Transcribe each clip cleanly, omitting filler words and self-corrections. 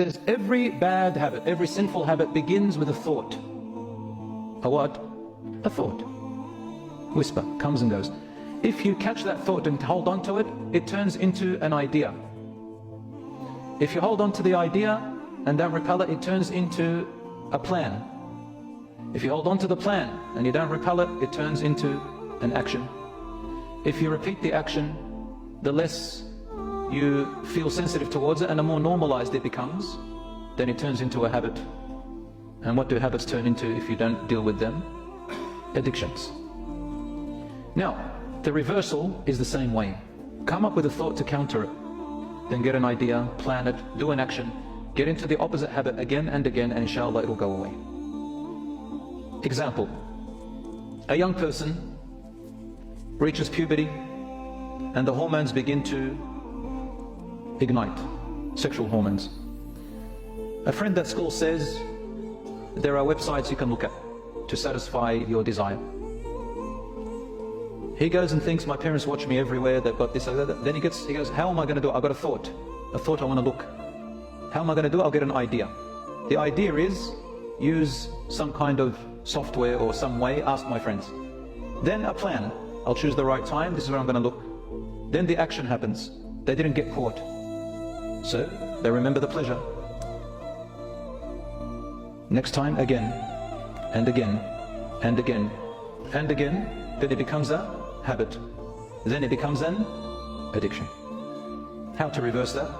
says every bad habit, every sinful habit begins with a thought. A what? A thought. Whisper, comes and goes. If you catch that thought and hold on to it, it turns into an idea. If you hold on to the idea and don't repel it, it turns into a plan. If you hold on to the plan and you don't repel it, it turns into an action. If you repeat the action, the less you feel sensitive towards it and the more normalized it becomes, then it turns into a habit. And what do habits turn into if you don't deal with them? Addictions. Now, the reversal is the same way. Come up with a thought to counter it. Then get an idea, plan it, do an action, get into the opposite habit again and again, and inshallah it will go away. Example. A young person reaches puberty and the hormones begin to ignite, sexual hormones. A friend at school says there are websites you can look at to satisfy your desire. He goes and thinks, my parents watch me everywhere, they've got this, that. Then he goes, how am I going to do it? I've got a thought I want to look. How am I going to do it? I'll get an idea. The idea is, use some kind of software or some way, ask my friends. Then a plan. I'll choose the right time, this is where I'm going to look. Then the action happens. They didn't get caught. So, they remember the pleasure. Next time, again, and again, and again, and again, then it becomes a habit. Then it becomes an addiction. How to reverse that?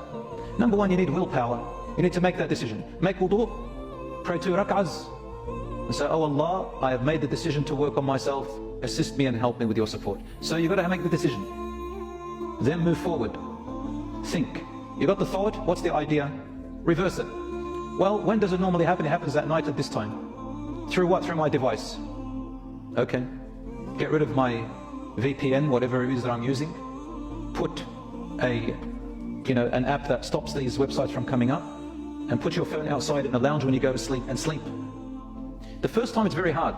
Number one, you need willpower. You need to make that decision. Make wudu, pray 2 rak'ahs, and say, oh Allah, I have made the decision to work on myself, assist me and help me with your support. So you've got to make the decision. Then move forward. Think. You got the thought, what's the idea? Reverse it. Well, when does it normally happen? It happens at night at this time. Through what? Through my device. Okay. Get rid of my VPN, whatever it is that I'm using. Put an app that stops these websites from coming up, and put your phone outside in the lounge when you go to sleep and sleep. The first time it's very hard,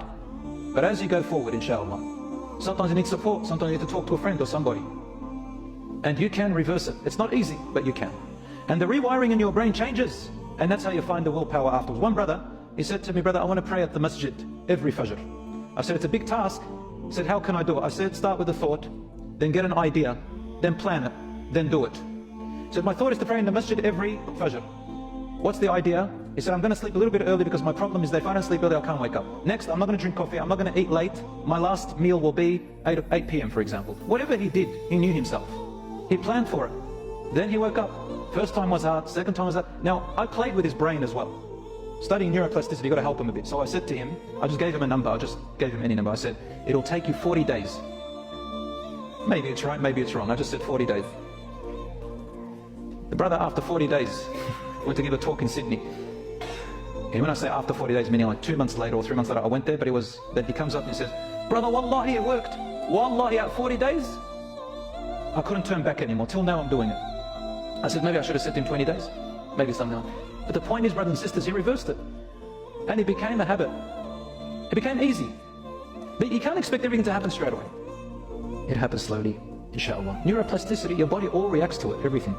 but as you go forward, inshallah, sometimes you need support, sometimes you need to talk to a friend or somebody. And you can reverse it. It's not easy, but you can. And the rewiring in your brain changes, and that's how you find the willpower afterwards. One brother, he said to me, brother, I want to pray at the masjid every fajr. I said, it's a big task. He said, how can I do it? I said, start with a thought, then get an idea, then plan it, then do it. He said, my thought is to pray in the masjid every fajr. What's the idea? He said, I'm going to sleep a little bit early because my problem is that if I don't sleep early, I can't wake up. Next, I'm not going to drink coffee, I'm not going to eat late. My last meal will be 8 p.m. for example. Whatever he did, he knew himself. He planned for it. Then he woke up. First time was hard, second time was hard. Now, I played with his brain as well. Studying neuroplasticity, you've got to help him a bit. So I said to him, I just gave him a number, I just gave him any number. I said, it'll take you 40 days. Maybe it's right, maybe it's wrong. I just said 40 days. The brother, after 40 days, went to give a talk in Sydney. And when I say after 40 days, meaning like 2 months later or 3 months later, I went there, but then he comes up and he says, brother, wallahi, it worked. Wallahi, at 40 days, I couldn't turn back anymore. Till now I'm doing it. I said, maybe I should have said to him 20 days. Maybe something else. But the point is, brothers and sisters, he reversed it. And it became a habit. It became easy. But you can't expect everything to happen straight away. It happens slowly, inshallah. Neuroplasticity, your body all reacts to it, everything.